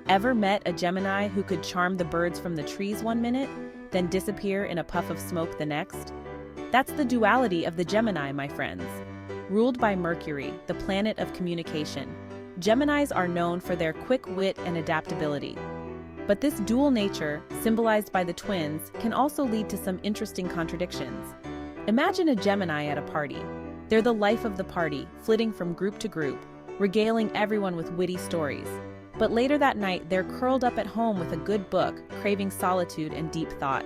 Ever met a Gemini who could charm the birds from the trees one minute, then disappear in a puff of smoke the next? That's the duality of the Gemini, my friends. Ruled by Mercury, the planet of communication, Geminis are known for their quick wit and adaptability. But this dual nature, symbolized by the twins, can also lead to some interesting contradictions. Imagine a Gemini at a party. They're the life of the party, flitting from group to group, regaling everyone with witty stories. But later that night, they're curled up at home with a good book, craving solitude and deep thought.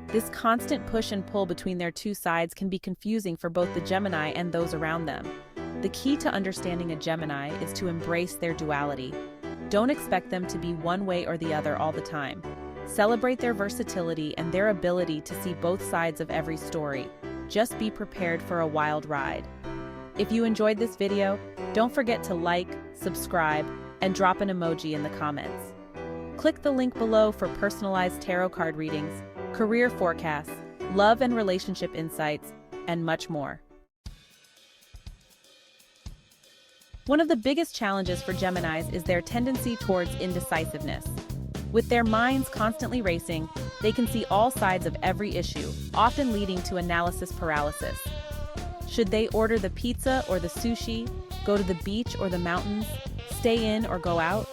This constant push and pull between their two sides can be confusing for both the Gemini and those around them. The key to understanding a Gemini is to embrace their duality. Don't expect them to be one way or the other all the time. Celebrate their versatility and their ability to see both sides of every story. Just be prepared for a wild ride. If you enjoyed this video, don't forget to like, subscribe, and drop an emoji in the comments. Click the link below for personalized tarot card readings, career forecasts, love and relationship insights, and much more. One of the biggest challenges for Geminis is their tendency towards indecisiveness. With their minds constantly racing, they can see all sides of every issue, often leading to analysis paralysis. Should they order the pizza or the sushi, go to the beach or the mountains, stay in or go out?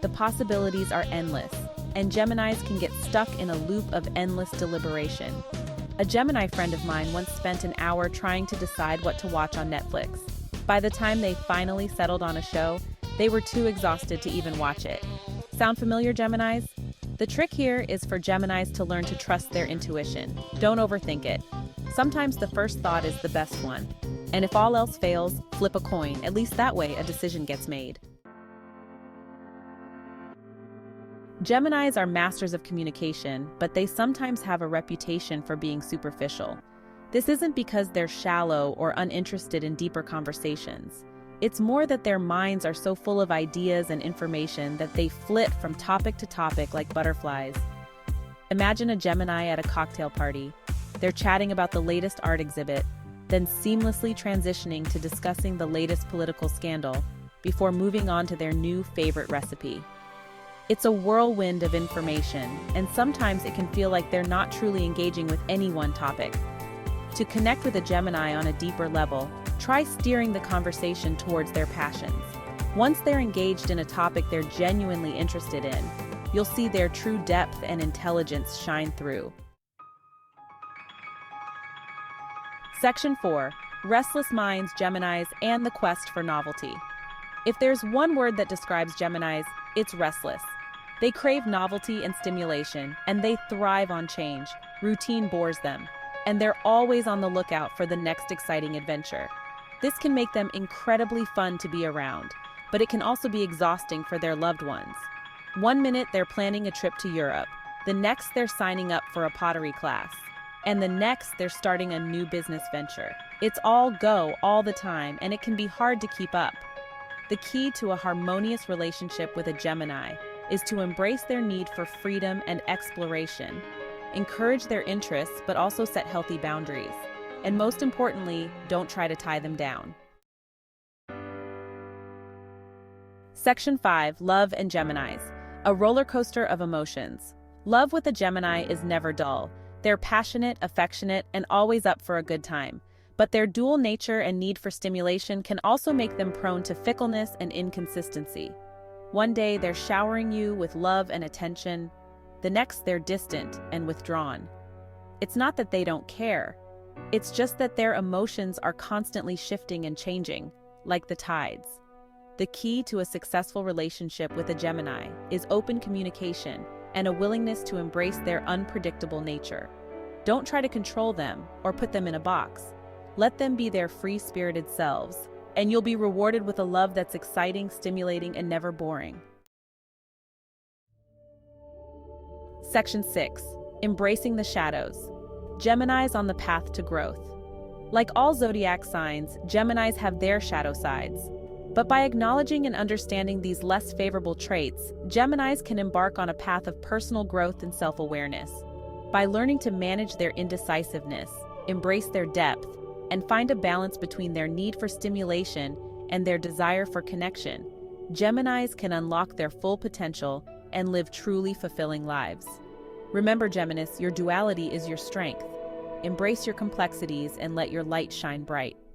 The possibilities are endless, and Geminis can get stuck in a loop of endless deliberation. A Gemini friend of mine once spent an hour trying to decide what to watch on Netflix. By the time they finally settled on a show, they were too exhausted to even watch it. Sound familiar, Geminis? The trick here is for Geminis to learn to trust their intuition. Don't overthink it. Sometimes the first thought is the best one. And if all else fails, flip a coin. At least that way a decision gets made. Geminis are masters of communication, but they sometimes have a reputation for being superficial. This isn't because they're shallow or uninterested in deeper conversations. It's more that their minds are so full of ideas and information that they flit from topic to topic like butterflies. Imagine a Gemini at a cocktail party. They're chatting about the latest art exhibit, then seamlessly transitioning to discussing the latest political scandal before moving on to their new favorite recipe. It's a whirlwind of information, and sometimes it can feel like they're not truly engaging with any one topic. To connect with a Gemini on a deeper level, try steering the conversation towards their passions. Once they're engaged in a topic they're genuinely interested in, you'll see their true depth and intelligence shine through. Section 4. Restless Minds, Geminis, and the Quest for Novelty. If there's one word that describes Geminis, it's restless. They crave novelty and stimulation, and they thrive on change. Routine bores them, and they're always on the lookout for the next exciting adventure. This can make them incredibly fun to be around, but it can also be exhausting for their loved ones. One minute they're planning a trip to Europe, the next they're signing up for a pottery class, and the next they're starting a new business venture. It's all go all the time, and it can be hard to keep up. The key to a harmonious relationship with a Gemini is to embrace their need for freedom and exploration. Encourage their interests, but also set healthy boundaries. And most importantly, don't try to tie them down. Section 5. Love and Geminis. A rollercoaster of emotions. Love with a Gemini is never dull. They're passionate, affectionate, and always up for a good time. But their dual nature and need for stimulation can also make them prone to fickleness and inconsistency. One day they're showering you with love and attention. The next they're distant and withdrawn. It's not that they don't care. It's just that their emotions are constantly shifting and changing, like the tides. The key to a successful relationship with a Gemini is open communication and a willingness to embrace their unpredictable nature. Don't try to control them or put them in a box. Let them be their free-spirited selves, and you'll be rewarded with a love that's exciting, stimulating, and never boring. Section 6. Embracing the shadows. Geminis on the path to growth. Like all zodiac signs, Geminis have their shadow sides. But by acknowledging and understanding these less favorable traits, Geminis can embark on a path of personal growth and self-awareness. By learning to manage their indecisiveness, embrace their depth, and find a balance between their need for stimulation and their desire for connection, Geminis can unlock their full potential and live truly fulfilling lives. Remember, Geminis, your duality is your strength. Embrace your complexities and let your light shine bright.